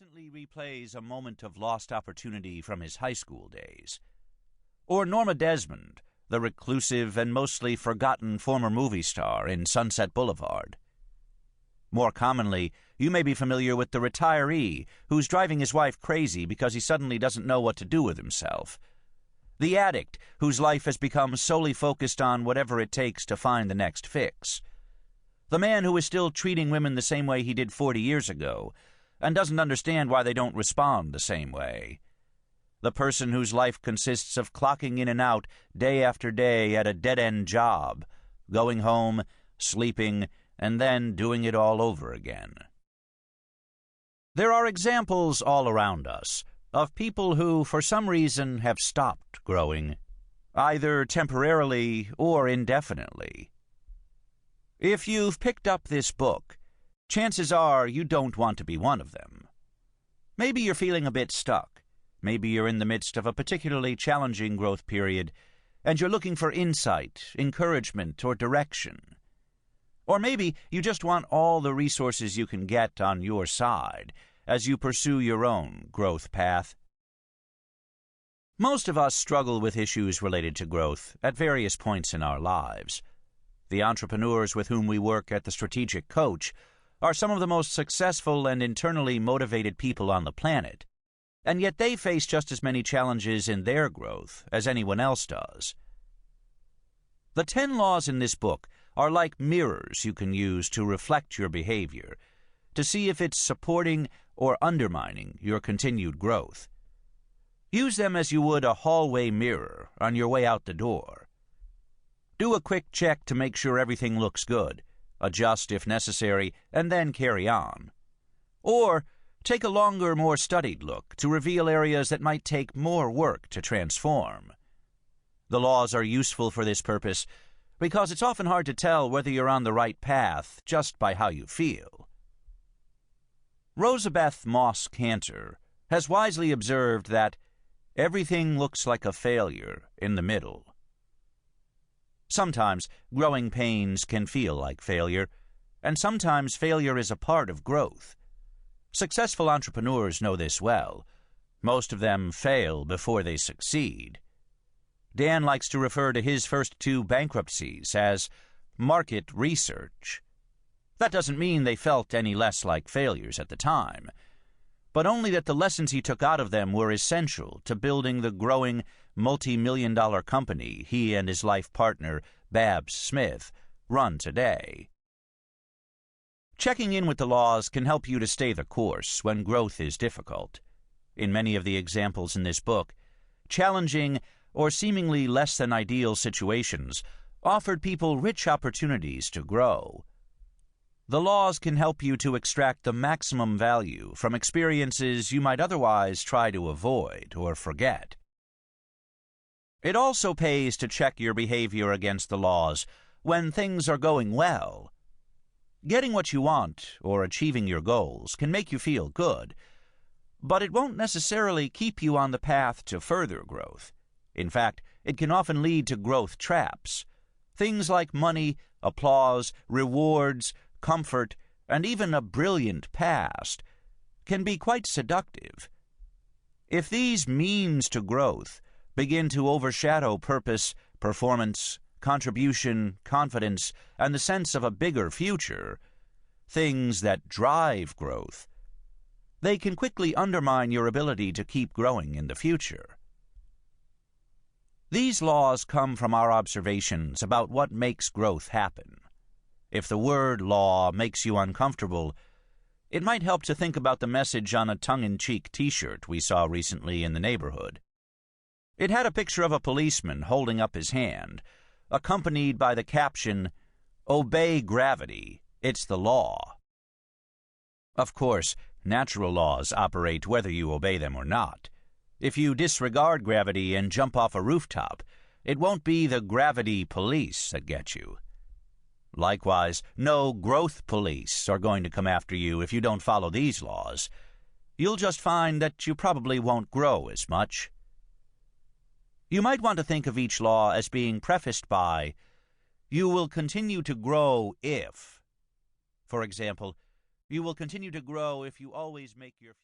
constantly replays a moment of lost opportunity from his high school days. Or Norma Desmond, the reclusive and mostly forgotten former movie star in Sunset Boulevard. More commonly, you may be familiar with the retiree who's driving his wife crazy because he suddenly doesn't know what to do with himself. The addict whose life has become solely focused on whatever it takes to find the next fix. The man who is still treating women the same way he did 40 years ago and doesn't understand why they don't respond the same way. The person whose life consists of clocking in and out day after day at a dead-end job, going home, sleeping, and then doing it all over again. There are examples all around us of people who, for some reason, have stopped growing, either temporarily or indefinitely. If you've picked up this book, chances are you don't want to be one of them. Maybe you're feeling a bit stuck. Maybe you're in the midst of a particularly challenging growth period, and you're looking for insight, encouragement, or direction. Or maybe you just want all the resources you can get on your side as you pursue your own growth path. Most of us struggle with issues related to growth at various points in our lives. The entrepreneurs with whom we work at The Strategic Coach are some of the most successful and internally motivated people on the planet, and yet they face just as many challenges in their growth as anyone else does. The 10 laws in this book are like mirrors you can use to reflect your behavior, to see if it's supporting or undermining your continued growth. Use them as you would a hallway mirror on your way out the door. Do a quick check to make sure everything looks good, adjust if necessary, and then carry on. Or take a longer, more studied look to reveal areas that might take more work to transform. The laws are useful for this purpose because it's often hard to tell whether you're on the right path just by how you feel. Rosabeth Moss Cantor has wisely observed that everything looks like a failure in the middle. Sometimes growing pains can feel like failure, and sometimes failure is a part of growth. Successful entrepreneurs know this well. Most of them fail before they succeed. Dan likes to refer to his first 2 bankruptcies as market research. That doesn't mean they felt any less like failures at the time, but only that the lessons he took out of them were essential to building the growing multi-million-dollar company he and his life partner, Babs Smith, run today. Checking in with the laws can help you to stay the course when growth is difficult. In many of the examples in this book, challenging or seemingly less than ideal situations offered people rich opportunities to grow. The laws can help you to extract the maximum value from experiences you might otherwise try to avoid or forget. It also pays to check your behavior against the laws when things are going well. Getting what you want or achieving your goals can make you feel good, but it won't necessarily keep you on the path to further growth. In fact, it can often lead to growth traps. Things like money, applause, rewards, comfort, and even a brilliant past can be quite seductive. If these means to growth begin to overshadow purpose, performance, contribution, confidence, and the sense of a bigger future, things that drive growth, they can quickly undermine your ability to keep growing in the future. These laws come from our observations about what makes growth happen. If the word law makes you uncomfortable, it might help to think about the message on a tongue-in-cheek t-shirt we saw recently in the neighborhood. It had a picture of a policeman holding up his hand, accompanied by the caption, "Obey gravity, it's the law." Of course, natural laws operate whether you obey them or not. If you disregard gravity and jump off a rooftop, it won't be the gravity police that get you. Likewise, no growth police are going to come after you if you don't follow these laws. You'll just find that you probably won't grow as much. You might want to think of each law as being prefaced by, "You will continue to grow if." For example, you will continue to grow if you always make your future